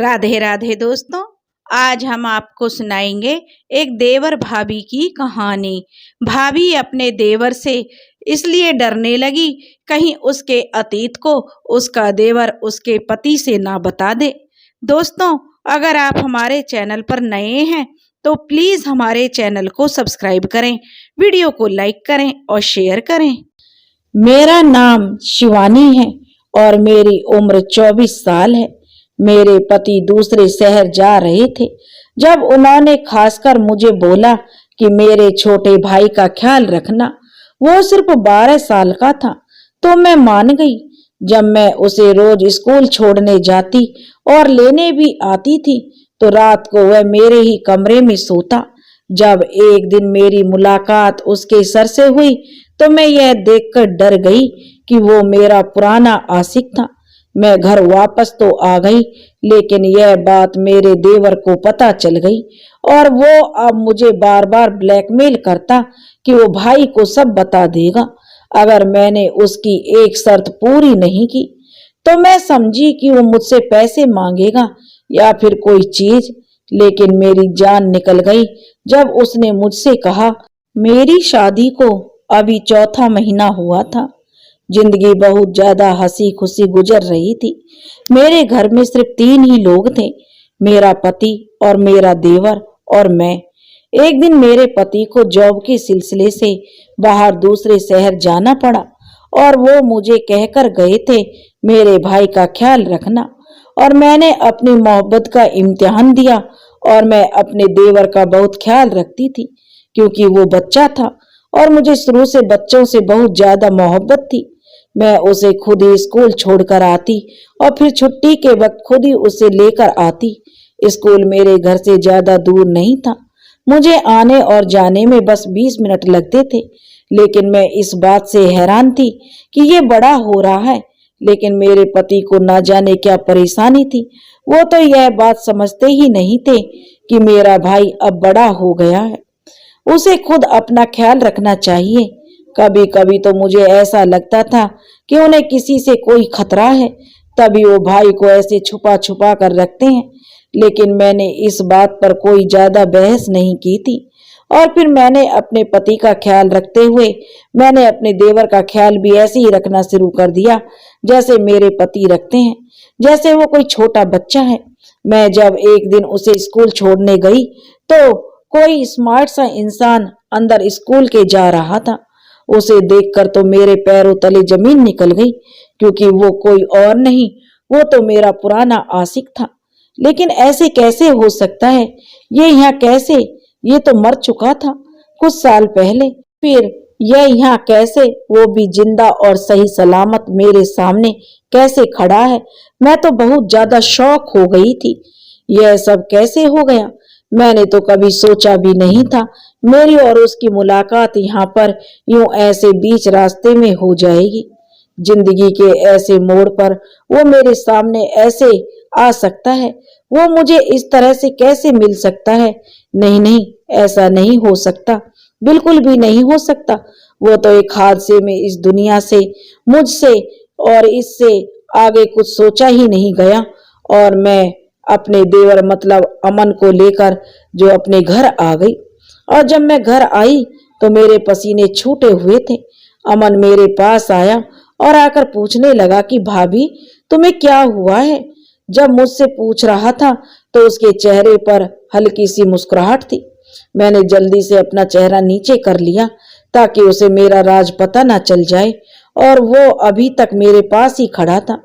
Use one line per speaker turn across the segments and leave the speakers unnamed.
राधे राधे दोस्तों, आज हम आपको सुनाएंगे एक देवर भाभी की कहानी। भाभी अपने देवर से इसलिए डरने लगी कहीं उसके अतीत को उसका देवर उसके पति से ना बता दे। दोस्तों, अगर आप हमारे चैनल पर नए हैं तो प्लीज हमारे चैनल को सब्सक्राइब करें, वीडियो को लाइक करें और शेयर करें।
मेरा नाम शिवानी है और मेरी उम्र 24 साल है। मेरे पति दूसरे शहर जा रहे थे। जब उन्होंने खासकर मुझे बोला कि मेरे छोटे भाई का ख्याल रखना, वो सिर्फ 12 साल का था, तो मैं मान गई। जब मैं उसे रोज स्कूल छोड़ने जाती और लेने भी आती थी तो रात को वह मेरे ही कमरे में सोता। जब एक दिन मेरी मुलाकात उसके सर से हुई तो मैं यह देखकर डर गई कि वो मेरा पुराना आशिक था। मैं घर वापस तो आ गई, लेकिन यह बात मेरे देवर को पता चल गई और वो अब मुझे बार बार ब्लैकमेल करता कि वो भाई को सब बता देगा अगर मैंने उसकी एक शर्त पूरी नहीं की। तो मैं समझी कि वो मुझसे पैसे मांगेगा या फिर कोई चीज, लेकिन मेरी जान निकल गई जब उसने मुझसे कहा, मेरी शादी को अभी 4था महीना हुआ था। जिंदगी बहुत ज्यादा हंसी खुशी गुजर रही थी। मेरे घर में सिर्फ 3 ही लोग थे, मेरा पति और मेरा देवर और मैं। एक दिन मेरे पति को जॉब के सिलसिले से बाहर दूसरे शहर जाना पड़ा और वो मुझे कहकर गए थे मेरे भाई का ख्याल रखना। और मैंने अपनी मोहब्बत का इम्तिहान दिया और मैं अपने देवर का बहुत ख्याल रखती थी क्योंकि वो बच्चा था और मुझे शुरू से बच्चों से बहुत ज्यादा मोहब्बत थी। मैं उसे खुद ही स्कूल छोड़कर आती और फिर छुट्टी के वक्त खुद ही उसे लेकर आती। स्कूल मेरे घर से ज्यादा दूर नहीं था, मुझे आने और जाने में बस 20 मिनट लगते थे। लेकिन मैं इस बात से हैरान थी कि ये बड़ा हो रहा है, लेकिन मेरे पति को ना जाने क्या परेशानी थी। वो तो यह बात समझते ही नहीं थे कि मेरा भाई अब बड़ा हो गया है, उसे खुद अपना ख्याल रखना चाहिए। कभी कभी तो मुझे ऐसा लगता था कि उन्हें किसी से कोई खतरा है, तभी वो भाई को ऐसे छुपा छुपा कर रखते हैं। लेकिन मैंने इस बात पर कोई ज्यादा बहस नहीं की थी। और फिर मैंने अपने पति का ख्याल रखते हुए मैंने अपने देवर का ख्याल भी ऐसे ही रखना शुरू कर दिया जैसे मेरे पति रखते हैं, जैसे वो कोई छोटा बच्चा है। मैं जब एक दिन उसे स्कूल छोड़ने गई तो कोई स्मार्ट सा इंसान अंदर स्कूल के जा रहा था। उसे देखकर तो मेरे पैरों तले जमीन निकल गई क्योंकि वो कोई और नहीं, वो तो मेरा पुराना आशिक था। लेकिन ऐसे कैसे हो सकता है? ये यहाँ कैसे? ये तो मर चुका था कुछ साल पहले। फिर यह यहाँ कैसे, वो भी जिंदा और सही सलामत मेरे सामने कैसे खड़ा है? मैं तो बहुत ज्यादा शॉक हो गई थी। यह सब कैसे हो गया? मैंने तो कभी सोचा भी नहीं था मेरी और उसकी मुलाकात यहाँ पर यूं ऐसे बीच रास्ते में हो जाएगी। जिंदगी के ऐसे मोड़ पर वो मेरे सामने ऐसे आ सकता है, वो मुझे इस तरह से कैसे मिल सकता है? नहीं नहीं, ऐसा नहीं हो सकता, बिल्कुल भी नहीं हो सकता। वो तो एक हादसे में इस दुनिया से, मुझसे और इससे आगे कुछ सोचा ही नहीं गया। और मैं अपने देवर मतलब अमन को लेकर जो अपने घर आ गई। और जब मैं घर आई तो मेरे पसीने छूटे हुए थे। अमन मेरे पास आया और आकर पूछने लगा कि भाभी, तुम्हें क्या हुआ है? जब मुझसे पूछ रहा था तो उसके चेहरे पर हल्की सी मुस्कुराहट थी। मैंने जल्दी से अपना चेहरा नीचे कर लिया ताकि उसे मेरा राज पता ना चल जाए, और वो अभी तक मेरे पास ही खड़ा था।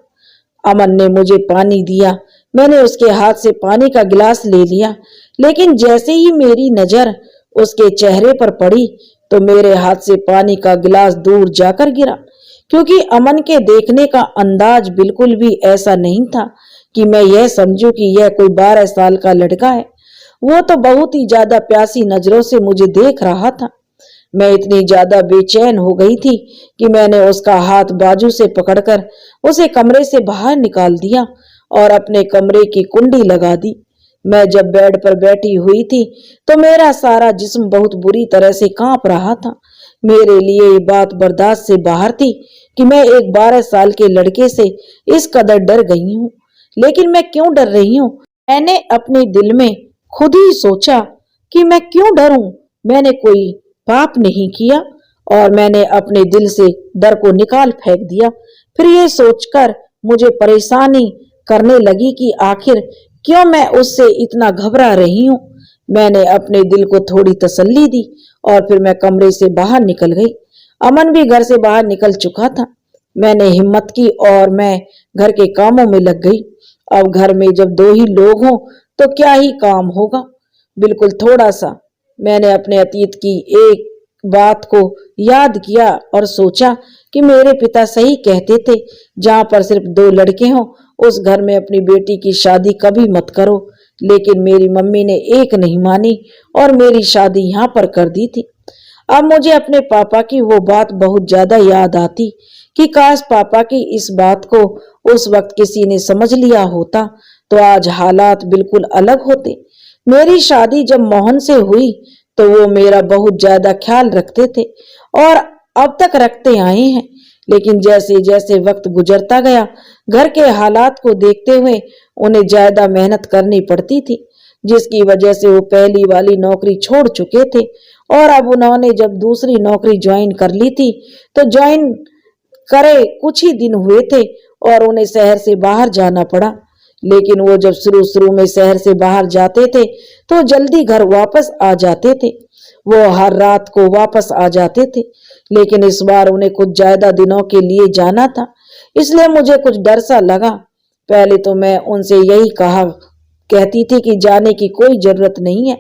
अमन ने मुझे पानी दिया। मैंने उसके हाथ से पानी का गिलास ले लिया, लेकिन जैसे ही मेरी नजर उसके चेहरे पर पड़ी तो मेरे हाथ से पानी का गिलास दूर जाकर गिरा, क्योंकि अमन के देखने का अंदाज बिल्कुल भी ऐसा नहीं था कि मैं यह समझूं कि यह कोई 12 साल का लड़का है। वो तो बहुत ही ज्यादा प्यासी नजरों से मुझे देख रहा था। मैं इतनी ज्यादा बेचैन हो गई थी कि मैंने उसका हाथ बाजू से पकड़कर उसे कमरे से बाहर निकाल दिया और अपने कमरे की कुंडी लगा दी। मैं जब बेड पर बैठी हुई थी तो मेरा सारा जिस्म बहुत बुरी तरह से कांप रहा था। मेरे लिए ये बात बर्दाश्त से बाहर थी कि मैं एक 12 साल के लड़के से इस कदर डर गई हूँ। लेकिन मैं क्यों डर रही हूँ? मैंने अपने दिल में खुद ही सोचा कि मैं क्यों डरूं? मैंने कोई पाप नहीं किया और मैंने अपने दिल से डर को निकाल फेंक दिया। फिर ये सोचकर मुझे परेशानी करने लगी कि आखिर क्यों मैं उससे इतना घबरा रही हूँ। मैंने अपने दिल को थोड़ी तसल्ली दी और फिर मैं कमरे से बाहर निकल गई। अमन भी घर से बाहर निकल चुका था। मैंने हिम्मत की और मैं घर के कामों में लग गई। अब घर में जब दो ही लोग हों तो क्या ही काम होगा। बिल्कुल थोड़ा सा मैंने अपने अतीत की एक बात को याद किया और सोचा कि मेरे पिता सही कहते थे, जहां पर सिर्फ दो लड़के हों उस घर में अपनी बेटी की शादी कभी मत करो। लेकिन मेरी मम्मी ने एक नहीं मानी और मेरी शादी यहाँ पर कर दी थी। अब मुझे अपने पापा की वो बात बहुत ज्यादा याद आती कि काश पापा की इस बात को उस वक्त किसी ने समझ लिया होता तो आज हालात बिल्कुल अलग होते। मेरी शादी जब मोहन से हुई तो वो मेरा बहुत ज्यादा ख्याल रखते थे और अब तक रखते आए हैं। लेकिन जैसे जैसे वक्त गुजरता गया घर के हालात को देखते हुए उन्हें ज्यादा मेहनत करनी पड़ती थी, जिसकी वजह से वो पहली वाली नौकरी छोड़ चुके थे और अब उन्होंने जब दूसरी नौकरी ज्वाइन कर ली थी तो ज्वाइन करे कुछ ही दिन हुए थे और उन्हें शहर से बाहर जाना पड़ा। लेकिन वो जब शुरू शुरू में शहर से बाहर जाते थे तो जल्दी घर वापस आ जाते थे। वो हर रात को वापस आ जाते थे। लेकिन इस बार उन्हें कुछ ज्यादा दिनों के लिए जाना था, इसलिए मुझे कुछ डर सा लगा। पहले तो मैं उनसे यही कहती थी कि जाने की कोई जरूरत नहीं है,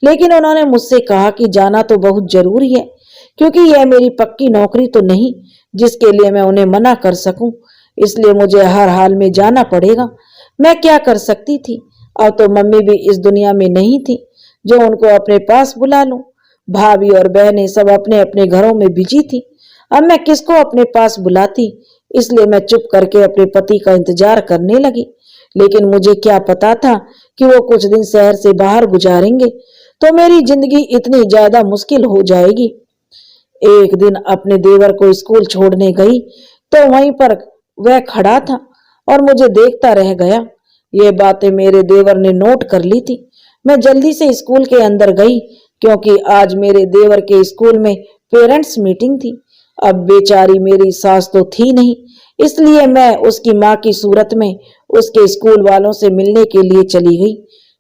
लेकिन उन्होंने मुझसे कहा कि जाना तो बहुत जरूरी है, क्योंकि यह मेरी पक्की नौकरी तो नहीं जिसके लिए मैं उन्हें मना कर सकूं। इसलिए मुझे हर हाल में जाना पड़ेगा। मैं क्या कर सकती थी? अब तो मम्मी भी इस दुनिया में नहीं थी जो उनको अपने पास बुला लूं। भाभी और बहनें सब अपने अपने घरों में बिजी थी। अब मैं किसको अपने पास बुलाती? इसलिए मैं चुप करके अपने पति का इंतजार करने लगी। लेकिन मुझे क्या पता था कि वो कुछ दिन शहर से बाहर गुजारेंगे तो मेरी जिंदगी इतनी ज्यादा मुश्किल हो जाएगी। एक दिन अपने देवर को स्कूल छोड़ने गई तो वहीं पर वह खड़ा था और मुझे देखता रह गया। ये बातें मेरे देवर ने नोट कर ली थी। मैं जल्दी से स्कूल के अंदर गई क्योंकि आज मेरे देवर के स्कूल में पेरेंट्स मीटिंग थी। अब बेचारी मेरी सास तो थी नहीं, इसलिए मैं उसकी माँ की सूरत में उसके स्कूल वालों से मिलने के लिए चली गई।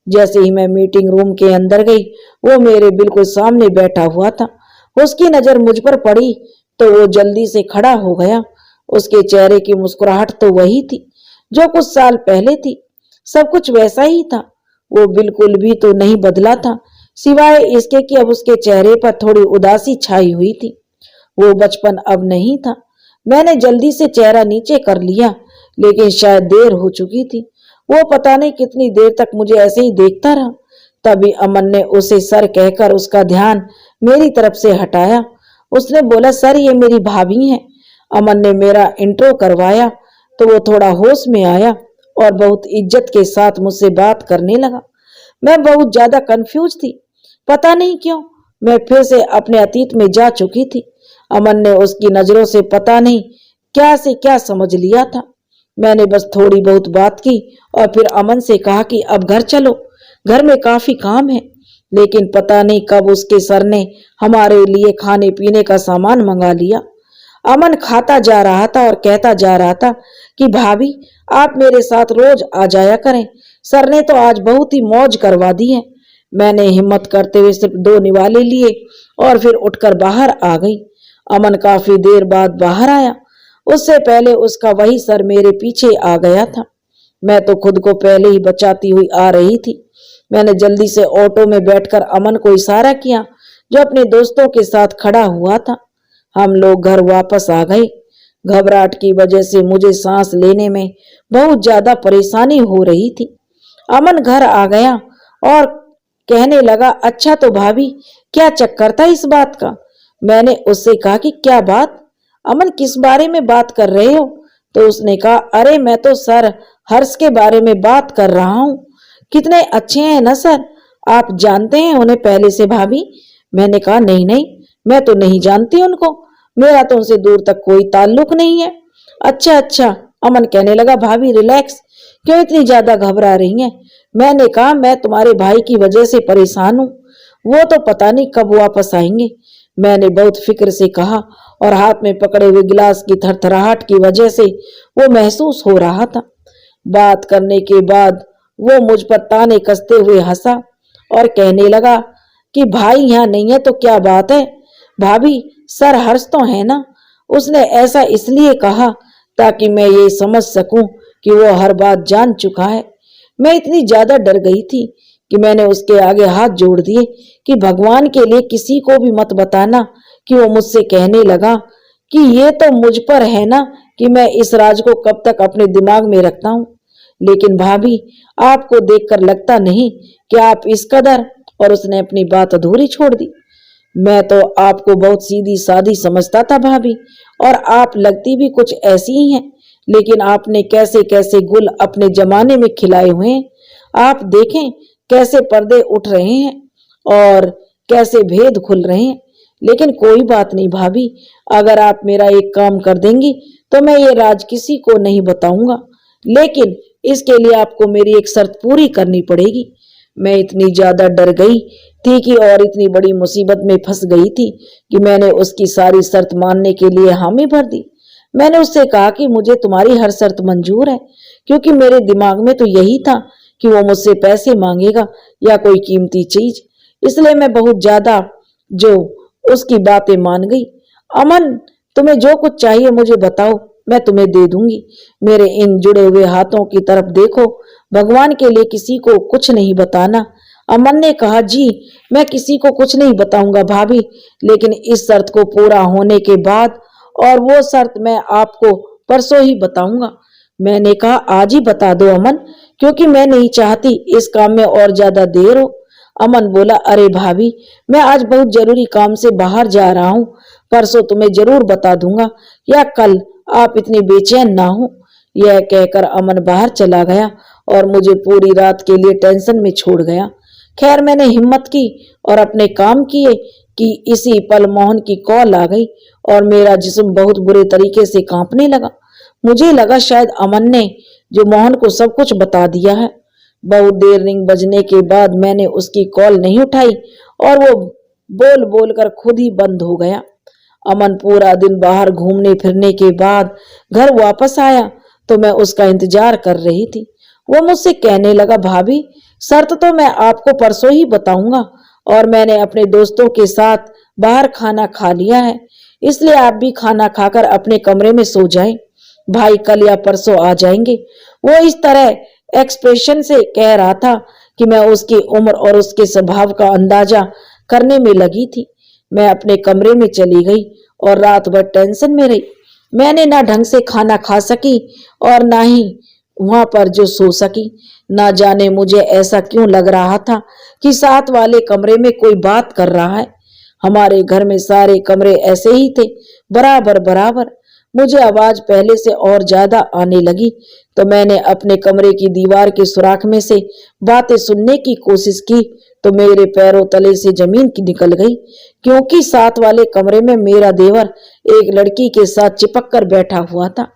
जैसे ही मैं मीटिंग रूम के अंदर गई वो मेरे बिल्कुल सामने बैठा हुआ था। उसकी नजर मुझ पर पड़ी तो वो जल्दी से खड़ा हो गया। उसके चेहरे की मुस्कुराहट तो वही थी जो कुछ साल पहले थी। सब कुछ वैसा ही था। वो बिल्कुल भी तो नहीं बदला था, सिवाय इसके कि अब उसके चेहरे पर थोड़ी उदासी छाई हुई थी। वो बचपन अब नहीं था। मैंने जल्दी से चेहरा नीचे कर लिया, लेकिन शायद देर हो चुकी थी। वो पता नहीं कितनी देर तक मुझे ऐसे ही देखता रहा। तभी अमन ने उसे सर कहकर उसका ध्यान मेरी तरफ से हटाया। उसने बोला, सर ये मेरी भाभी हैं। अमन ने मेरा इंट्रो करवाया तो वो थोड़ा होश में आया और बहुत इज्जत के साथ मुझसे बात करने लगा। मैं बहुत ज्यादा कंफ्यूज थी। पता नहीं क्यों मैं फिर से अपने अतीत में जा चुकी थी। अमन ने उसकी नजरों से पता नहीं क्या से क्या समझ लिया था। मैंने बस थोड़ी बहुत बात की और फिर अमन से कहा कि अब घर चलो, घर में काफी काम है। लेकिन पता नहीं कब उसके सर ने हमारे लिए खाने पीने का सामान मंगा लिया। अमन खाता जा रहा था और कहता जा रहा था कि भाभी आप मेरे साथ रोज आ जाया करें, सर ने तो आज बहुत ही मौज करवा दी है। मैंने हिम्मत करते हुए सिर्फ 2 निवाले लिए और फिर उठकर बाहर आ गई। अमन काफी देर बाद बाहर आया। उससे पहले उसका वही सर मेरे पीछे आ गया था। मैं तो खुद को पहले ही बचाती हुई आ रही थी। मैंने जल्दी से ऑटो में बैठकर अमन को इशारा किया जो अपने दोस्तों के साथ खड़ा हुआ था। हम लोग घर वापस आ गए। घबराहट की वजह से मुझे सांस लेने में बहुत ज्यादा परेशानी हो रही थी। अमन घर आ गया और कहने लगा, अच्छा तो भाभी क्या चक्कर था इस बात का? मैंने उससे कहा कि क्या बात अमन, किस बारे में बात कर रहे हो? तो उसने कहा, अरे मैं तो सर हर्ष के बारे में बात कर रहा हूँ। कितने अच्छे हैं ना सर, आप जानते हैं उन्हें पहले से भाभी? मैंने कहा, नहीं नहीं मैं तो नहीं जानती उनको, मेरा तो उनसे दूर तक कोई ताल्लुक नहीं है। अच्छा अच्छा, अमन कहने लगा, भाभी रिलैक्स, क्यों इतनी ज्यादा घबरा रही हैं? मैंने कहा मैं तुम्हारे भाई की वजह से परेशान हूँ, वो तो पता नहीं कब वापस आएंगे। मैंने बहुत फिक्र से कहा और हाथ में पकड़े हुए गिलास की थरथराहट की वजह से वो महसूस हो रहा था। बात करने के बाद वो मुझ पर ताने कसते हुए हंसा और कहने लगा कि भाई यहाँ नहीं है तो क्या बात है? भाभी, सर हर्ष तो है ना? उसने ऐसा इसलिए कहा ताकि मैं ये समझ सकूं कि वो हर बात जान चुका है। मैं इतनी ज्यादा डर गई थी कि मैंने उसके आगे हाथ जोड़ दिए कि भगवान के लिए किसी को भी मत बताना। कि वो मुझसे कहने लगा कि ये तो मुझ पर है ना कि मैं इस राज को कब तक अपने दिमाग में रखता हूँ। लेकिन भाभी, आपको देखकर लगता नहीं कि आप इस कदर। और उसने अपनी बात अधूरी छोड़ दी। मैं तो आपको बहुत सीधी सादी समझता था भाभी, और आप लगती भी कुछ ऐसी ही हैं। लेकिन आपने कैसे कैसे गुल अपने जमाने में खिलाए हुए हैं। आप देखें कैसे पर्दे उठ रहे हैं और कैसे भेद खुल रहे हैं। लेकिन कोई बात नहीं भाभी, अगर आप मेरा एक काम कर देंगी तो मैं ये राज किसी को नहीं बताऊंगा। लेकिन इसके लिए आपको मेरी एक शर्त पूरी करनी पड़ेगी। मैं इतनी ज्यादा डर गई थी कि और इतनी बड़ी मुसीबत में फंस गई थी कि मैंने उसकी सारी शर्त मानने के लिए हामी भर दी। मैंने उससे कहा कि मुझे तुम्हारी हर शर्त मंजूर है, क्योंकि मेरे दिमाग में तो यही था कि वो मुझसे पैसे मांगेगा या कोई कीमती चीज। इसलिए मैं बहुत ज्यादा जो उसकी बातें मान गई। अमन, तुम्हें जो कुछ चाहिए मुझे बताओ, मैं तुम्हें दे दूंगी। मेरे इन जुड़े हुए हाथों की तरफ देखो, भगवान के लिए किसी को कुछ नहीं बताना। अमन ने कहा, जी मैं किसी को कुछ नहीं बताऊंगा भाभी, लेकिन इस शर्त को पूरा होने के बाद, और वो शर्त मैं आपको परसों ही बताऊंगा। मैंने कहा, आज ही बता दो अमन, क्योंकि मैं नहीं चाहती इस काम में और ज्यादा देर हो। अमन बोला, अरे भाभी, मैं आज बहुत जरूरी काम से बाहर जा रहा हूँ, परसों तुम्हें जरूर बता दूंगा, या कल, आप इतनी बेचैन ना हो। यह कहकर अमन बाहर चला गया और मुझे पूरी रात के लिए टेंशन में छोड़ गया। खैर, मैंने हिम्मत की और अपने काम किए कि इसी पल मोहन की कॉल आ गई और मेरा जिस्म बहुत बुरे तरीके से कांपने लगा। मुझे लगा शायद अमन ने जो मोहन को सब कुछ बता दिया है। बहुत देर रिंग बजने के बाद मैंने उसकी कॉल नहीं उठाई और वो बोल बोल कर खुद ही बंद हो गया। अमन पूरा दिन बाहर घूमने फिरने के बाद घर वापस आया तो मैं उसका इंतजार कर रही थी। वो मुझसे कहने लगा, भाभी, शर्त तो मैं आपको परसों ही बताऊंगा, और मैंने अपने दोस्तों के साथ बाहर खाना खा लिया है, इसलिए आप भी खाना खाकर अपने कमरे में सो जाएं। भाई कल या परसों आ जाएंगे। वो इस तरह एक्सप्रेशन से कह रहा था कि मैं उसकी उम्र और उसके स्वभाव का अंदाजा करने में लगी थी। मैं अपने कमरे में चली गई और रात भर टेंशन में रही। मैंने ना ढंग से खाना खा सकी और ना ही वहां पर जो सो सकी। ना जाने मुझे ऐसा क्यों लग रहा था कि साथ वाले कमरे में कोई बात कर रहा है। हमारे घर में सारे कमरे ऐसे ही थे, बराबर बराबर। मुझे आवाज पहले से और ज्यादा आने लगी तो मैंने अपने कमरे की दीवार के सुराख में से बातें सुनने की कोशिश की तो मेरे पैरों तले से जमीन की निकल गई, क्योंकि साथ वाले कमरे में मेरा देवर एक लड़की के साथ चिपक कर बैठा हुआ था।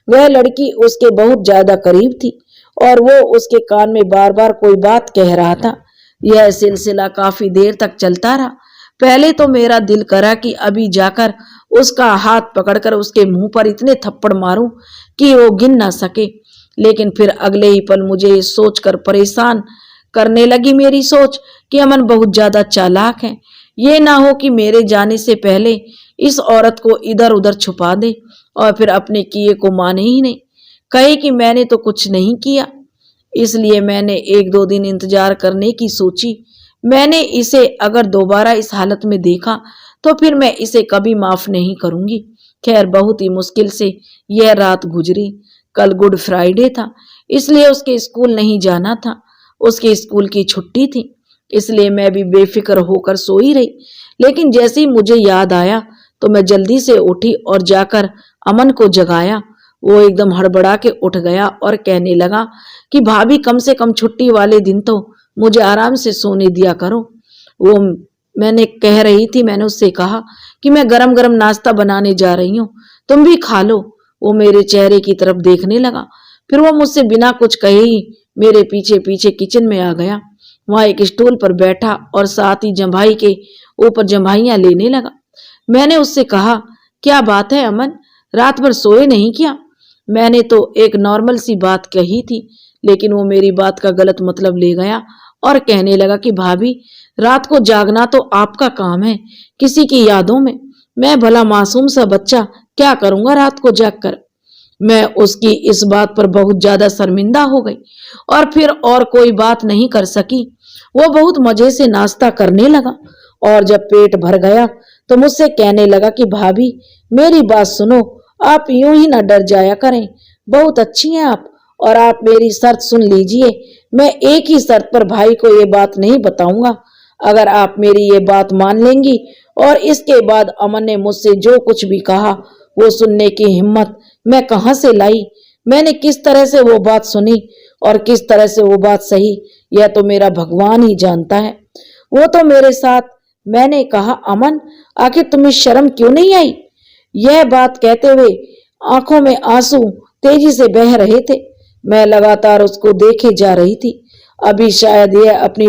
वह लड़की उसके बहुत ज्यादा करीब थी और वो उसके कान में बार बार कोई बात कह रहा था। यह सिलसिला काफी देर तक चलता रहा। पहले तो मेरा दिल करा कि अभी जाकर उसका हाथ पकड़कर उसके मुंह पर इतने थप्पड़ मारूं कि वो गिन ना सके, लेकिन फिर अगले ही पल मुझे सोचकर परेशान करने लगी मेरी सोच कि अमन बहुत ज्यादा चालाक है। ये ना हो कि मेरे जाने से पहले इस औरत को इधर उधर छुपा दे और फिर अपने किए को माने ही नहीं, कहे कि मैंने तो कुछ नहीं किया। इसलिए मैंने 1-2 दिन इंतजार करने की सोची। मैंने इसे अगर दोबारा इस हालत में देखा तो फिर मैं इसे कभी माफ नहीं करूंगी। खैर, बहुत ही मुश्किल से यह रात गुजरी। कल गुड फ्राइडे था, इसलिए उसके स्कूल नहीं जाना था। उसके स्कूल की छुट्टी थी, इसलिए मैं भी बेफिक्र होकर सोई रही। लेकिन जैसे ही मुझे याद आया तो मैं जल्दी से उठी और जाकर अमन को जगाया। वो एकदम हड़बड़ा के उठ गया और कहने लगा कि भाभी, कम से कम छुट्टी वाले दिन तो मुझे आराम से सोने दिया करो। वो मैंने कह रही थी, मैंने उससे कहा कि मैं गरम गरम नाश्ता बनाने जा रही हूँ, तुम भी खा लो। वो मेरे चेहरे की तरफ देखने लगा। फिर वो मुझसे बिना कुछ कहे ही मेरे पीछे पीछे किचन में आ गया। वहां एक स्टूल पर बैठा और साथ ही जम्भाई के ऊपर जम्भाइयां लेने लगा। मैंने उससे कहा, क्या बात है अमन, रात भर सोए नहीं क्या? मैंने तो एक नॉर्मल सी बात कही थी, लेकिन वो मेरी बात का गलत मतलब ले गया और कहने लगा कि भाभी, रात को जागना तो आपका काम है, किसी की यादों में। मैं भला मासूम सा बच्चा क्या करूंगा रात को जागकर। मैं उसकी इस बात पर बहुत ज्यादा शर्मिंदा हो गई और फिर और कोई बात नहीं कर सकी। वो बहुत मजे से नाश्ता करने लगा और जब पेट भर गया तो मुझसे कहने लगा कि भाभी, मेरी बात सुनो, आप यूं ही ना डर जाया करें, बहुत अच्छी हैं आप, और आप मेरी शर्त सुन लीजिए। मैं एक ही शर्त पर भाई को ये बात नहीं बताऊंगा। अगर आप मेरी ये बात मान लेंगी। और इसके बाद अमन ने मुझसे जो कुछ भी कहा वो सुनने की हिम्मत मैं कहां से लाई। मैंने किस तरह से वो बात सुनी और किस तरह से वो बात सही, यह तो मेरा भगवान ही जानता है। वो तो मेरे साथ। मैंने कहा, अमन, आखिर तुम्हें शर्म क्यों नहीं आई? यह बात कहते हुए आंखों में आंसू तेजी से बह रहे थे। मैं लगातार उसको देखे जा रही थी। अभी शायद यह अपनी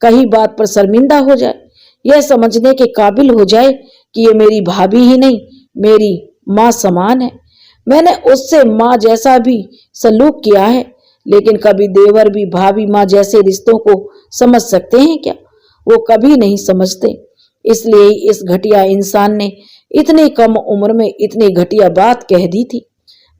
कही बात पर शर्मिंदा हो जाए, यह समझने के काबिल हो जाए कि ये मेरी भाभी ही नहीं, मेरी माँ समान है। मैंने उससे माँ जैसा भी सलूक किया है, लेकिन कभी देवर भी भाभी माँ जैसे रिश्तों को समझ सकते हैं क्या? वो कभी नहीं समझते। इसलिए इस घटिया इंसान ने इतनी कम उम्र में इतनी घटिया बात कह दी थी।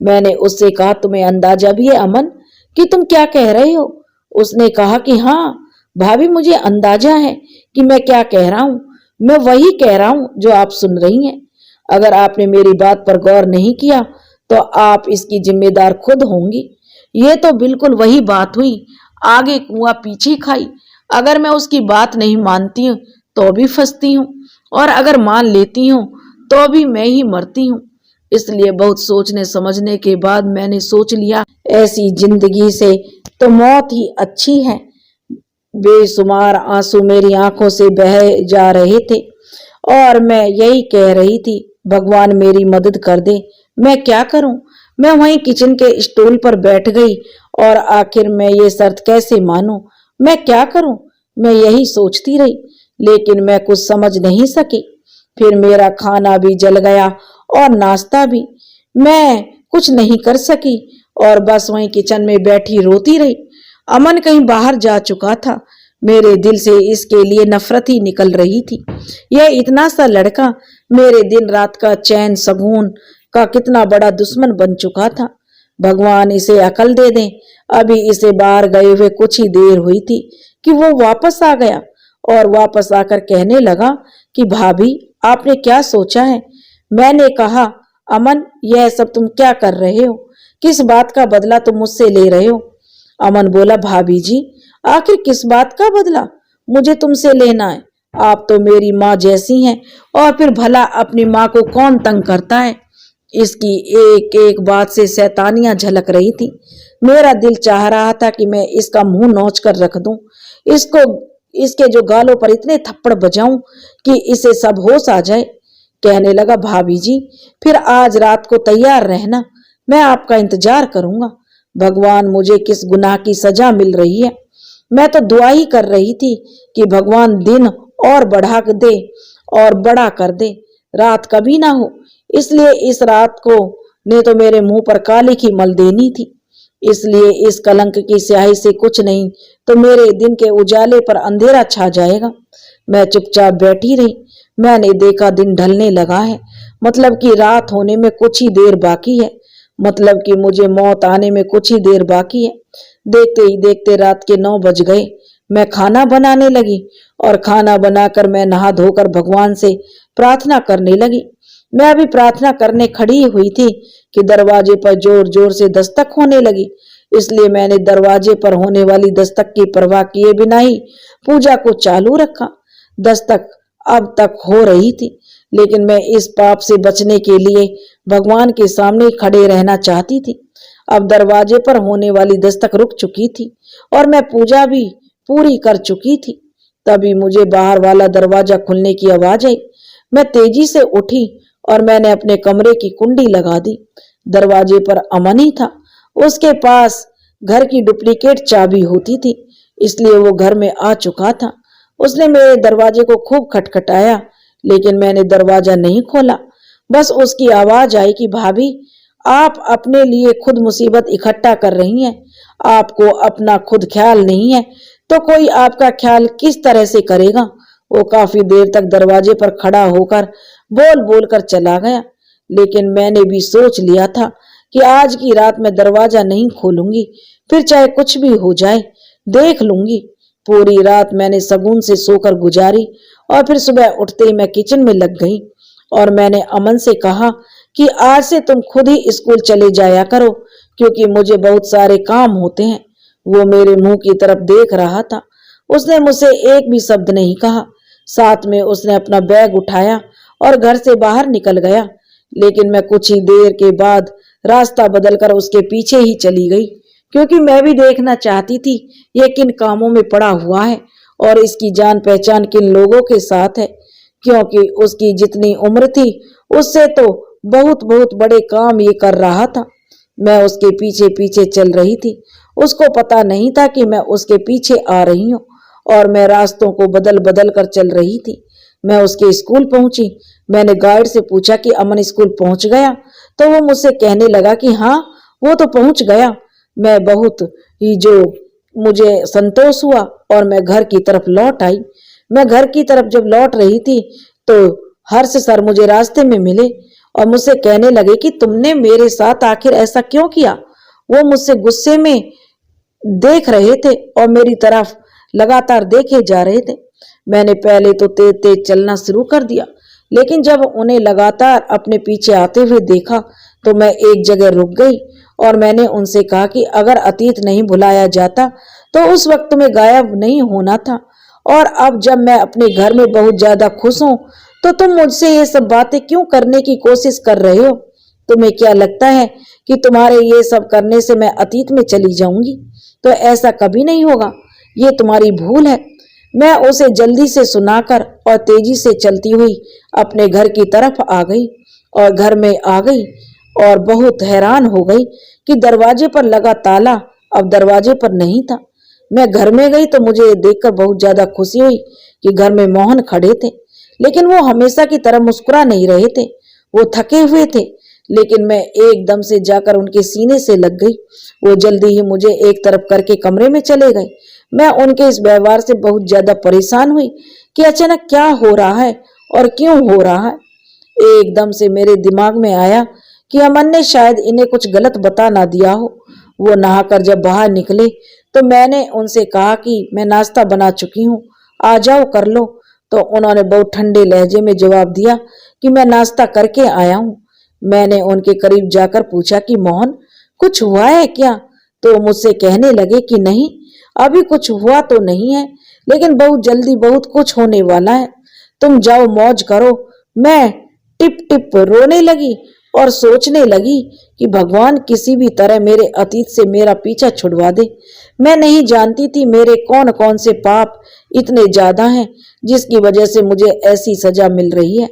मैंने उससे कहा, तुम्हें अंदाजा भी है अमन कि तुम क्या कह रहे हो? उसने कहा कि हाँ भाभी, मुझे अंदाजा है कि मैं क्या कह रहा हूँ। मैं वही कह रहा हूँ जो आप सुन रही हैं। अगर आपने मेरी बात पर गौर नहीं किया तो आप इसकी जिम्मेदार खुद होंगी। ये तो बिल्कुल वही बात हुई, आगे कुआं पीछे खाई। अगर मैं उसकी बात नहीं मानती हूँ तो भी फंसती हूँ, और अगर मान लेती हूँ तो भी मैं ही मरती हूँ। इसलिए बहुत सोचने समझने के बाद मैंने सोच लिया, ऐसी जिंदगी से तो मौत ही अच्छी है। बेशुमार आंसू मेरी आंखों से बह जा रहे थे और मैं यही कह रही थी, भगवान मेरी मदद कर दे, मैं क्या करूं? मैं वहीं किचन के स्टूल पर बैठ गई और आखिर मैं ये शर्त कैसे मानूं? मैं क्या करूं? मैं यही सोचती रही, लेकिन मैं कुछ समझ नहीं सकी। फिर मेरा खाना भी जल गया और नाश्ता भी। मैं कुछ नहीं कर सकी और बस वहीं किचन में बैठी रोती रही। अमन कहीं बाहर जा चुका था। मेरे दिल से इसके लिए नफरत ही निकल रही थी। यह इतना सा लड़का मेरे दिन रात का चैन सुकून का कितना बड़ा दुश्मन बन चुका था। भगवान इसे अकल दे दे। अभी इसे बाहर गए हुए कुछ ही देर हुई थी कि वो वापस आ गया और वापस आकर कहने लगा कि भाभी, आपने क्या सोचा है? मैंने कहा, अमन, यह सब तुम क्या कर रहे हो? किस बात का बदला तुम मुझसे ले रहे हो? अमन बोला, भाभी जी, आखिर किस बात का बदला मुझे तुमसे लेना है? आप तो मेरी माँ जैसी हैं, और फिर भला अपनी माँ को कौन तंग करता है? इसकी एक एक बात से शैतानियां झलक रही थी। मेरा दिल चाह रहा था कि मैं इसका मुंह नोच कर रख दूं, इसको इसके जो गालों पर इतने थप्पड़ बजाऊं कि इसे सब होश आ जाए। कहने लगा, भाभी जी, फिर आज रात को तैयार रहना, मैं आपका इंतजार करूंगा। भगवान, मुझे किस गुनाह की सजा मिल रही है? मैं तो दुआ ही कर रही थी कि भगवान दिन और बढ़ा दे और बड़ा कर दे, रात कभी ना हो। इसलिए इस रात को ने तो मेरे मुंह पर काली की मल देनी थी। इसलिए इस कलंक की स्याही से कुछ नहीं तो मेरे दिन के उजाले पर अंधेरा छा जाएगा। मैं चुपचाप बैठी रही। मैंने देखा दिन ढलने लगा है, मतलब कि रात होने में कुछ ही देर बाकी है, मतलब कि मुझे मौत आने में कुछ ही देर बाकी है। देखते ही देखते रात के 9 बज गए। मैं खाना बनाने लगी और खाना बनाकर मैं नहा धोकर भगवान से प्रार्थना करने लगी। मैं अभी प्रार्थना करने खड़ी हुई थी कि दरवाजे पर जोर जोर से दस्तक होने लगी। इसलिए मैंने दरवाजे पर होने वाली दस्तक की परवाह किए बिना ही पूजा को चालू रखा। दस्तक अब तक हो रही थी, लेकिन मैं इस पाप से बचने के लिए भगवान के सामने खड़े रहना चाहती थी। अब दरवाजे पर होने वाली दस्तक रुक चुकी थी और मैं पूजा भी पूरी कर चुकी थी। तभी मुझे बाहर वाला दरवाजा खुलने की आवाज आई। मैं तेजी से उठी और मैंने अपने कमरे की कुंडी लगा दी। दरवाजे पर अमन ही था उसके पास घर की डुप्लीकेट चाबी होती थी, इसलिए वो घर में आ चुका था। उसने मेरे दरवाजे को खूब खटखटाया, लेकिन मैंने दरवाजा नहीं खोला। बस उसकी आवाज आई कि भाभी, आप अपने लिए खुद मुसीबत इकट्ठा कर रही हैं, आपको अपना खुद ख्याल नहीं है तो कोई आपका ख्याल किस तरह से करेगा। वो काफी देर तक दरवाजे पर खड़ा होकर बोल बोल कर चला गया, लेकिन मैंने भी सोच लिया था कि आज की रात मैं दरवाजा नहीं खोलूंगी, फिर चाहे कुछ भी हो जाए देख लूंगी। पूरी रात मैंने शगुन से सोकर गुजारी और फिर सुबह उठते ही मैं किचन में लग गई और मैंने अमन से कहा कि आज से तुम खुद ही स्कूल चले जाया करो, क्योंकि मुझे बहुत सारे काम होते हैं। वो मेरे मुंह की तरफ देख रहा था। उसने मुझसे एक भी शब्द नहीं कहा। साथ में उसने अपना बैग उठाया और घर से बाहर निकल गया, लेकिन मैं कुछ ही देर के बाद रास्ता बदलकर उसके पीछे ही चली गई, क्योंकि मैं भी देखना चाहती थी ये किन कामों में पड़ा हुआ है और इसकी जान पहचान किन लोगों के साथ है, क्योंकि उसकी जितनी उम्र थी उससे तो बहुत बहुत बड़े काम ये कर रहा था। मैं उसके पीछे पीछे चल रही थी। उसको पता नहीं था कि मैं उसके पीछे आ रही हूँ और मैं रास्तों को बदल बदल कर चल रही थी। मैं उसके स्कूल पहुंची। मैंने गाइड से पूछा कि अमन स्कूल पहुंच गया, तो वो मुझसे कहने लगा कि हाँ वो तो पहुंच गया। मैं बहुत ही जो मुझे संतोष हुआ और मैं घर की तरफ लौट आई। मैं घर की तरफ जब लौट रही थी तो हर्ष सर मुझे रास्ते में मिले और मुझसे कहने लगे कि तुमने मेरे साथ आखिर ऐसा क्यों किया। वो मुझसे गुस्से में देख रहे थे और मेरी तरफ लगातार देखे जा रहे थे। मैंने पहले तो तेज तेज चलना शुरू कर दिया, लेकिन जब उन्हें लगातार अपने पीछे आते हुए देखा तो मैं एक जगह रुक गई और मैंने उनसे कहा कि अगर अतीत नहीं भुलाया जाता तो उस वक्त में गायब नहीं होना था, और अब जब मैं अपने घर में बहुत ज्यादा खुश हूं तो तुम मुझसे ये सब बातें क्यों करने की कोशिश कर रहे हो। तुम्हें क्या लगता है कि तुम्हारे ये सब करने से मैं अतीत में चली जाऊंगी? तो ऐसा कभी नहीं होगा, ये तुम्हारी भूल है। मैं उसे जल्दी से सुनाकर और तेजी से चलती हुई अपने घर की तरफ आ गई और घर में आ गई और बहुत हैरान हो गई कि दरवाजे पर लगा ताला अब दरवाजे पर नहीं था। मैं घर में गई तो मुझे देखकर बहुत ज्यादा खुशी हुई कि घर में मोहन खड़े थे, लेकिन वो हमेशा की तरह मुस्कुरा नहीं रहे थे। वो थके हुए थे, लेकिन मैं एकदम से जाकर उनके सीने से लग गई। वो जल्दी ही मुझे एक तरफ करके कमरे में चले गए। मैं उनके इस व्यवहार से बहुत ज्यादा परेशान हुई कि अचानक क्या हो रहा है और क्यों हो रहा है। एकदम से मेरे दिमाग में आया कि अमन ने शायद इन्हें कुछ गलत बता ना दिया हो। वो नहाकर जब बाहर निकले तो मैंने उनसे कहा कि मैं नाश्ता बना चुकी हूँ, आ जाओ कर लो। तो उन्होंने बहुत ठंडे लहजे में जवाब दिया कि मैं नाश्ता करके आया हूँ। मैंने उनके करीब जाकर पूछा कि मोहन कुछ हुआ है क्या? तो मुझसे कहने लगे कि नहीं, अभी कुछ हुआ तो नहीं है, लेकिन बहुत जल्दी बहुत कुछ होने वाला है। तुम जाओ मौज करो। मैं टिप टिप रोने लगी और सोचने लगी कि भगवान किसी भी तरह मेरे अतीत से मेरा पीछा छुड़वा दे। मैं नहीं जानती थी मेरे कौन कौन से पाप इतने ज्यादा हैं जिसकी वजह से मुझे ऐसी सजा मिल रही है।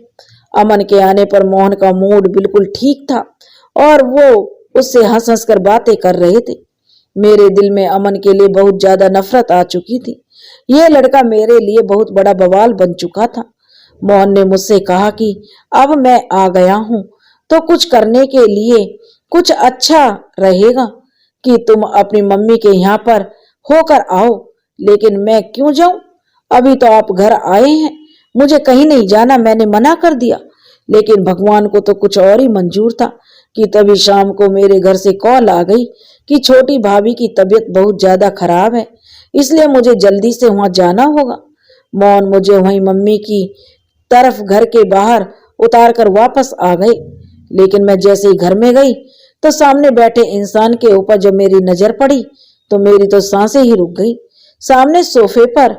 अमन के आने पर मोहन का मूड बिल्कुल ठीक था और वो उससे हंस हंस कर बातें कर रहे थे। मेरे दिल में अमन के लिए बहुत ज्यादा नफरत आ चुकी थी। यह लड़का मेरे लिए बहुत बड़ा बवाल बन चुका था। मोहन ने मुझसे कहा कि अब मैं आ गया हूं तो कुछ करने के लिए कुछ अच्छा रहेगा कि तुम अपनी मम्मी के यहाँ पर होकर आओ। लेकिन मैं क्यों जाऊं? अभी तो आप घर आए हैं, मुझे कहीं नहीं जाना, मैंने मना कर दिया। लेकिन भगवान को तो कुछ और ही मंजूर था कि तभी शाम को मेरे घर से कॉल आ गई कि छोटी भाभी की तबीयत बहुत ज्यादा खराब है, इसलिए मुझे जल्दी से वहां जाना होगा। मोहन मुझे वहीं मम्मी की तरफ घर के बाहर उतार कर वापस आ गए, लेकिन मैं जैसे ही घर में गई तो सामने बैठे इंसान के ऊपर जब मेरी नजर पड़ी तो मेरी तो सांसें ही रुक गई। सामने सोफे पर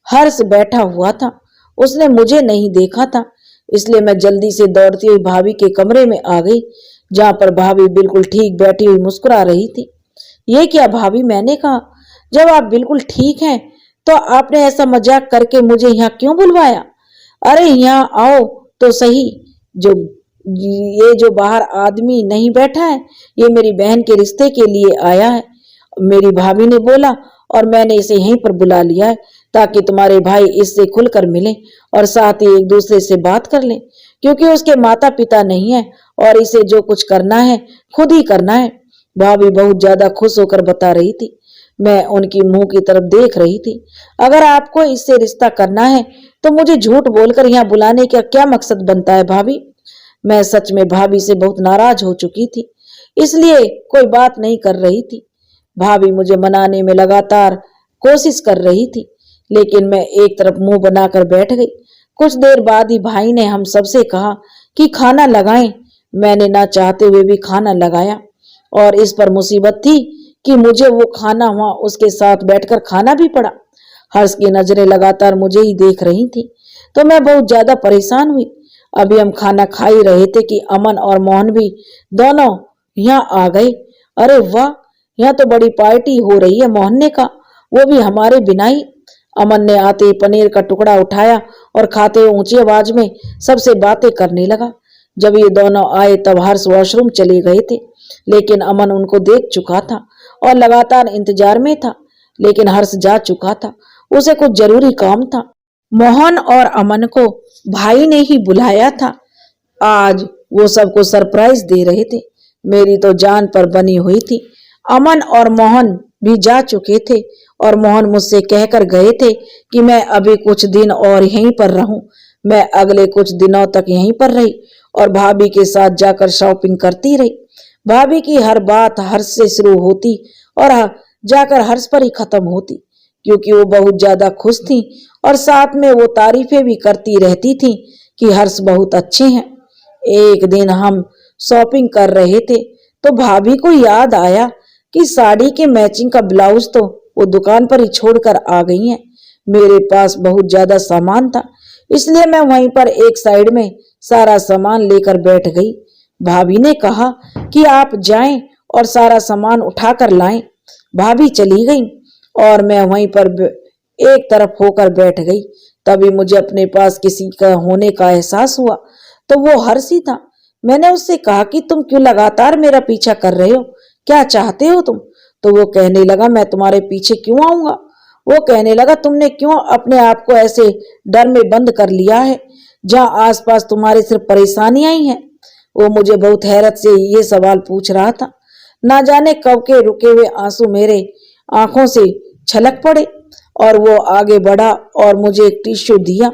हर्ष बैठा हुआ था। उसने मुझे नहीं देखा था, इसलिए मैं जल्दी से दौड़ती हुई भाभी के कमरे में आ गई, जहां पर भाभी बिल्कुल ठीक बैठी हुई मुस्कुरा रही थी। ये क्या भाभी, मैंने कहा, जब आप बिल्कुल ठीक हैं तो आपने ऐसा मजाक करके मुझे यहाँ क्यों बुलवाया? अरे यहाँ आओ तो सही। जो ये जो बाहर आदमी नहीं बैठा है, ये मेरी बहन के रिश्ते के लिए आया है, मेरी भाभी ने बोला, और मैंने इसे यहीं पर बुला लिया है ताकि तुम्हारे भाई इससे खुलकर मिलें और साथ ही एक दूसरे से बात कर लें, क्योंकि उसके माता पिता नहीं है और इसे जो कुछ करना है खुद ही करना है। भाभी बहुत ज्यादा खुश होकर बता रही थी। मैं उनकी मुंह की तरफ देख रही थी। अगर आपको इससे रिश्ता करना है तो मुझे झूठ बोलकर यहाँ बुलाने का क्या मकसद बनता है भाभी? मैं सच में भाभी से बहुत नाराज हो चुकी थी, इसलिए कोई बात नहीं कर रही थी। भाभी मुझे मनाने में लगातार कोशिश कर रही थी, लेकिन मैं एक तरफ मुंह बनाकर बैठ गई। कुछ देर बाद ही भाई ने हम सबसे कहा कि खाना लगाएं। मैंने ना चाहते हुए भी खाना लगाया, और इस पर मुसीबत थी कि मुझे वो खाना वहां उसके साथ बैठकर खाना भी पड़ा। हर्ष की नजरें लगातार मुझे ही देख रही थी, तो मैं बहुत ज्यादा परेशान हुई। अभी हम खाना खा ही रहे थे कि अमन और मोहन भी दोनों यहाँ आ गए। अरे वाह, यहाँ तो बड़ी पार्टी हो रही है, मोहन ने कहा, वो भी हमारे बिना ही। अमन ने आते ही पनीर का टुकड़ा उठाया और खाते हुए ऊंची आवाज में सबसे बातें करने लगा। जब ये दोनों आए तब हर्ष वॉशरूम चले गए थे, लेकिन अमन उनको देख चुका था और लगातार इंतजार में था। लेकिन हर्ष जा चुका था, उसे कुछ जरूरी काम था। मोहन और अमन को भाई ने ही बुलाया था। आज वो सबको सरप्राइज दे रहे थे। मेरी तो जान पर बनी हुई थी। अमन और मोहन भी जा चुके थे और मोहन मुझसे कहकर गए थे कि मैं अभी कुछ दिन और यहीं पर रहूं। मैं अगले कुछ दिनों तक यहीं पर रही और भाभी के साथ जाकर शॉपिंग करती रही। भाभी की हर बात हर्ष से शुरू होती और जाकर हर्ष पर ही खत्म होती, क्योंकि वो बहुत ज्यादा खुश थी और साथ में वो तारीफें भी करती रहती थी कि हर्ष बहुत अच्छे हैं। एक दिन हम शॉपिंग कर रहे थे तो भाभी को याद आया कि साड़ी के मैचिंग का ब्लाउज तो वो दुकान पर ही छोड़कर आ गई हैं। मेरे पास बहुत ज्यादा सामान था, इसलिए मैं वहीं पर एक साइड में सारा सामान लेकर बैठ गई। भाभी ने कहा कि आप जाएं और सारा सामान उठाकर लाएं। भाभी चली गई और मैं वहीं पर एक तरफ होकर बैठ गई। तभी मुझे अपने पास किसी का होने का एहसास हुआ, तो वो हर्ष ही था। मैंने उससे कहा कि तुम क्यों लगातार मेरा पीछा कर रहे हो, क्या चाहते हो तुम? तो वो कहने लगा, मैं तुम्हारे पीछे क्यों आऊंगा? वो कहने लगा, तुमने क्यों अपने आप को ऐसे डर में बंद कर लिया है जहां आसपास तुम्हारे सिर्फ परेशानियां ही हैं? वो मुझे बहुत हैरत से ये सवाल पूछ रहा था। ना जाने कब के रुके हुए आंसू मेरे आंखों से छलक पड़े और वो आगे बढ़ा और मुझे एक टिश्यू दिया।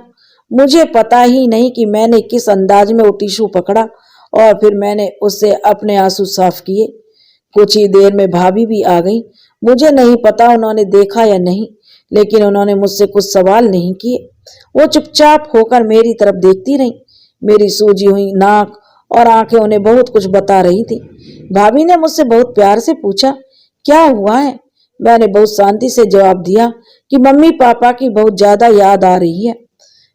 मुझे पता ही नहीं कि मैंने किस अंदाज में वो टिश्यू पकड़ा और फिर मैंने उससे अपने आंसू साफ किए। कुछ ही देर में भाभी भी आ गई। मुझे नहीं पता उन्होंने देखा या नहीं, लेकिन उन्होंने मुझसे कुछ सवाल नहीं किए। वो चुपचाप होकर मेरी तरफ देखती रही। मेरी सूजी हुई नाक और आंखें उन्हें बहुत कुछ बता रही थी। भाभी ने मुझसे बहुत प्यार से पूछा, क्या हुआ है? मैंने बहुत शांति से जवाब दिया कि मम्मी पापा की बहुत ज्यादा याद आ रही है।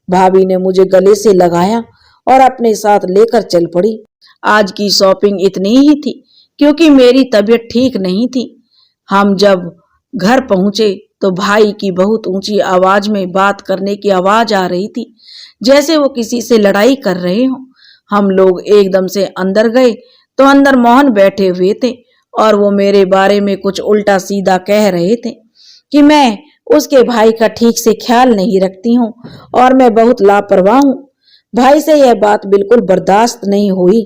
भाभी ने मुझे गले से लगाया और अपने साथ लेकर चल पड़ी। आज की शॉपिंग इतनी ही थी क्योंकि मेरी तबीयत ठीक नहीं थी। हम जब घर पहुंचे तो भाई की बहुत ऊंची आवाज में बात करने की आवाज आ रही थी, जैसे वो किसी से लड़ाई कर रहे हो। हम लोग एकदम से अंदर गए तो अंदर मोहन बैठे हुए थे और वो मेरे बारे में कुछ उल्टा सीधा कह रहे थे कि मैं उसके भाई का ठीक से ख्याल नहीं रखती हूँ और मैं बहुत लापरवाह हूँ। भाई से यह बात बिल्कुल बर्दाश्त नहीं हुई।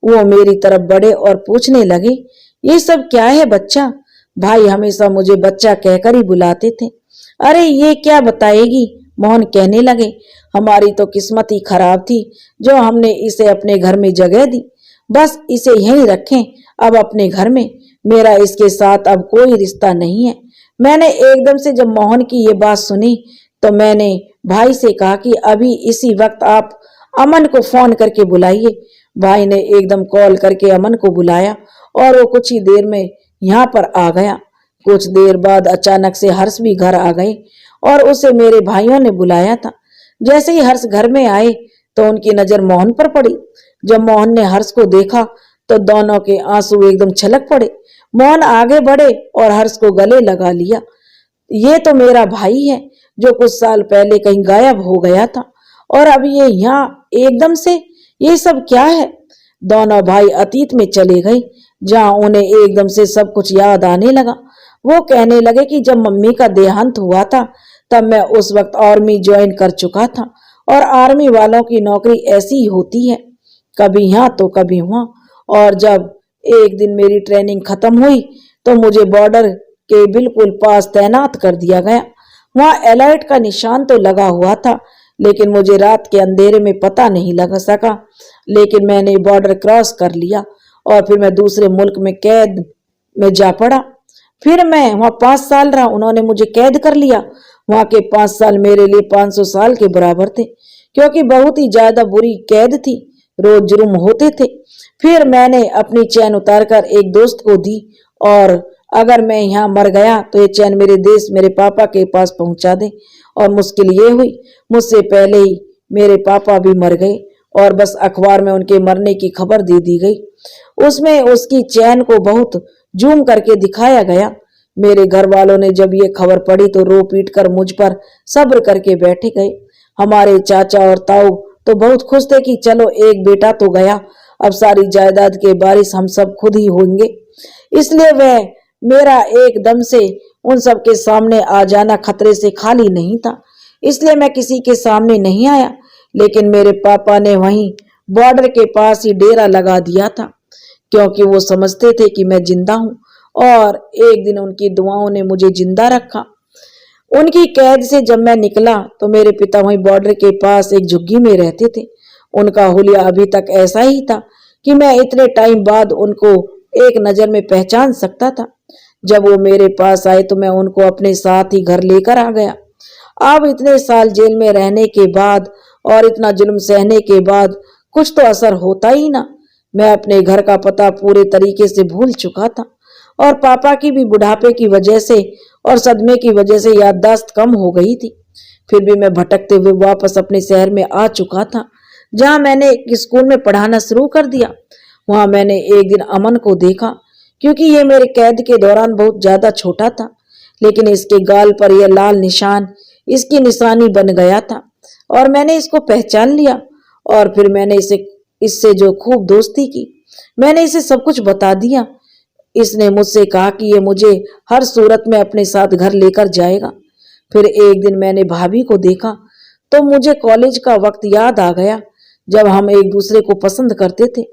वो मेरी तरफ बढ़े और पूछने लगे, ये सब क्या है बच्चा? भाई हमेशा मुझे बच्चा कहकर ही बुलाते थे। अरे ये क्या बताएगी? मोहन कहने लगे, हमारी तो किस्मत ही खराब थी जो हमने इसे अपने घर में जगह दी। बस इसे यहीं रखें अब अपने घर में। मेरा इसके साथ अब कोई रिश्ता नहीं है। मैंने एकदम से जब मोहन की ये बात सुनी तो मैंने भाई से कहा कि अभी इसी वक्त आप अमन को फोन करके बुलाइए। भाई ने एकदम कॉल करके अमन को बुलाया और वो कुछ ही देर में यहाँ पर आ गया। कुछ देर बाद अचानक से हर्ष भी घर आ गए और उसे मेरे भाइयों ने बुलाया था। जैसे ही हर्ष घर में आए तो उनकी नजर मोहन पर पड़ी। जब मोहन ने हर्ष को देखा तो दोनों के आंसू एकदम छलक पड़े। मोहन आगे बढ़े और हर्ष को गले लगा लिया। ये तो मेरा भाई है जो कुछ साल पहले कहीं गायब हो गया था और अब ये यहाँ एकदम से, ये सब क्या है? दोनों भाई अतीत में चले गए, जहां उन्हें एकदम से सब कुछ याद आने लगा। वो कहने लगे कि जब मम्मी का देहांत हुआ था तब मैं उस वक्त आर्मी ज्वाइन कर चुका था, और आर्मी वालों की नौकरी ऐसी ही होती है, कभी यहाँ तो कभी वहाँ। और जब एक दिन मेरी ट्रेनिंग खत्म हुई तो मुझे बॉर्डर के बिल्कुल पास तैनात कर दिया गया। वहाँ अलर्ट का निशान तो लगा हुआ था, लेकिन मुझे रात के अंधेरे में पता नहीं लग सका। लेकिन मैंने बॉर्डर क्रॉस कर लिया और फिर मैं दूसरे मुल्क में कैद में जा पड़ा। फिर मैं वहाँ 5 साल रहा, उन्होंने मुझे कैद कर लिया। वहाँ के 5 साल मेरे लिए 500 साल के बराबर थे, क्योंकि बहुत ही ज्यादा बुरी कैद थी, रोज जुर्म होते थे। फिर मैंने अपनी चैन उतारकर एक दोस्त को दी, और अगर मैं यहाँ मर गया तो ये चैन मेरे देश मेरे पापा के पास पहुंचा दे। और मुश्किल ये हुई, मुझसे पहले ही मेरे पापा भी मर गए, और बस अखबार में उनके मरने की खबर दे दी गई। उसमें उसकी चैन को बहुत जूम करके दिखाया गया। मेरे घर वालों ने जब ये खबर पढ़ी तो रो पीट कर मुझ पर सब्र करके बैठे गए। हमारे चाचा और ताऊ तो बहुत खुश थे कि चलो एक बेटा तो गया, अब सारी जायदाद के वारिस हम सब खुद ही होंगे। इसलिए वह मेरा एकदम से उन सब के सामने आ जाना खतरे से खाली नहीं था, इसलिए मैं किसी के सामने नहीं आया। लेकिन मेरे पापा ने वहीं बॉर्डर के पास ही डेरा लगा दिया था, क्योंकि वो समझते थे कि मैं जिंदा हूं, और एक दिन उनकी दुआओं ने मुझे जिंदा रखा। उनकी कैद से जब मैं निकला तो मेरे पिता वहीं बॉर्डर के पास एक झुग्गी में रहते थे। उनका हुलिया अभी तक ऐसा ही था कि मैं इतने टाइम बाद उनको एक नजर में पहचान सकता था। जब वो मेरे पास आए तो मैं उनको अपने साथ ही घर लेकर आ गया। अब इतने साल जेल में रहने के बाद और इतना जुल्म सहने के बाद कुछ तो असर होता ही ना। मैं अपने घर का पता पूरे तरीके से भूल चुका था, और पापा की भी बुढ़ापे की वजह से और सदमे की वजह से याददाश्त कम हो गई थी। फिर भी मैं भटकते हुए वापस अपने शहर में आ चुका था, जहां मैंने एक स्कूल में पढ़ाना शुरू कर दिया। वहां मैंने एक दिन अमन को देखा, क्योंकि ये मेरे कैद के दौरान बहुत ज्यादा छोटा था, लेकिन इसके गाल पर यह लाल निशान इसकी निशानी बन गया था, और मैंने इसको पहचान लिया। और फिर मैंने इससे जो खूब दोस्ती की, मैंने इसे सब कुछ बता दिया। इसने मुझसे कहा कि ये मुझे हर सूरत में अपने साथ घर लेकर जाएगा। फिर एक दिन मैंने भाभी को देखा तो मुझे कॉलेज का वक्त याद आ गया, जब हम एक दूसरे को पसंद करते थे।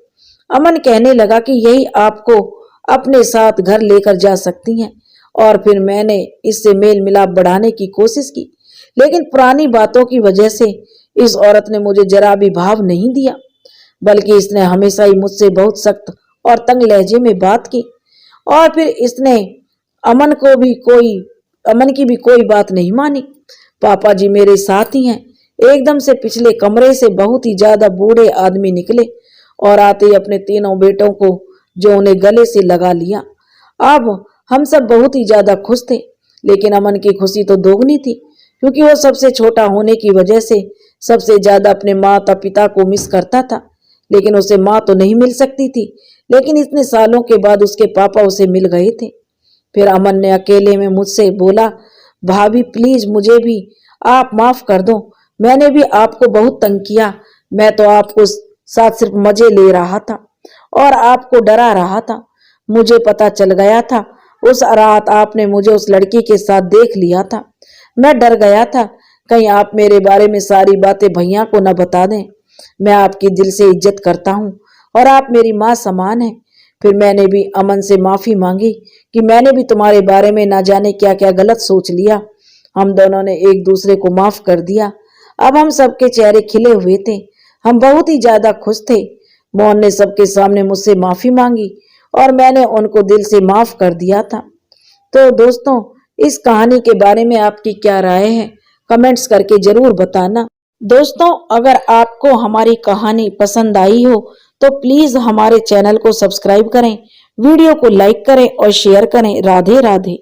अमन कहने लगा कि यही आपको अपने साथ घर लेकर जा सकती हैं, और फिर मैंने इससे मेल मिलाप बढ़ाने की कोशिश की, लेकिन पुरानी बातों की वजह से इस औरत ने मुझे जरा भी भाव नहीं दिया, बल्कि इसने हमेशा ही मुझसे बहुत सख्त और तंग लहजे में बात की। और फिर इसने अमन की भी कोई बात नहीं मानी। पापा जी मेरे साथ ही हैं। एकदम से पिछले कमरे से बहुत ही ज्यादा बूढ़े आदमी निकले, और आते ही अपने तीनों बेटों को जो उन्हें गले से लगा लिया। अब हम सब बहुत ही ज्यादा खुश थे, लेकिन अमन की खुशी तो दोगुनी थी, क्योंकि वो सबसे छोटा होने की वजह से सबसे ज्यादा अपने माता पिता को मिस करता था। लेकिन उसे माँ तो नहीं मिल सकती थी, लेकिन इतने सालों के बाद उसके पापा उसे मिल गए थे। फिर अमन ने अकेले में मुझसे बोला, भाभी प्लीज मुझे भी आप माफ कर दो, मैंने भी आपको बहुत तंग किया। मैं तो आपको साथ सिर्फ मजे ले रहा था और आपको डरा रहा था। मुझे पता चल गया था उस रात आपने मुझे उस लड़की के साथ देख लिया था। मैं डर गया था कहीं आप मेरे बारे में सारी बातें भैया को न बता दें। मैं आपकी दिल से इज्जत करता हूँ और आप मेरी माँ समान हैं। फिर मैंने भी अमन से माफी मांगी कि मैंने भी तुम्हारे बारे में ना जाने क्या क्या गलत सोच लिया। हम दोनों ने एक दूसरे को माफ कर दिया। अब हम सबके चेहरे खिले हुए थे, हम बहुत ही ज्यादा खुश थे। मोहन ने सबके सामने मुझसे माफी मांगी और मैंने उनको दिल से माफ कर दिया था। तो दोस्तों, इस कहानी के बारे में आपकी क्या राय है, कमेंट्स करके जरूर बताना। दोस्तों, अगर आपको हमारी कहानी पसंद आई हो तो प्लीज हमारे चैनल को सब्सक्राइब करें, वीडियो को लाइक करें और शेयर करें। राधे राधे।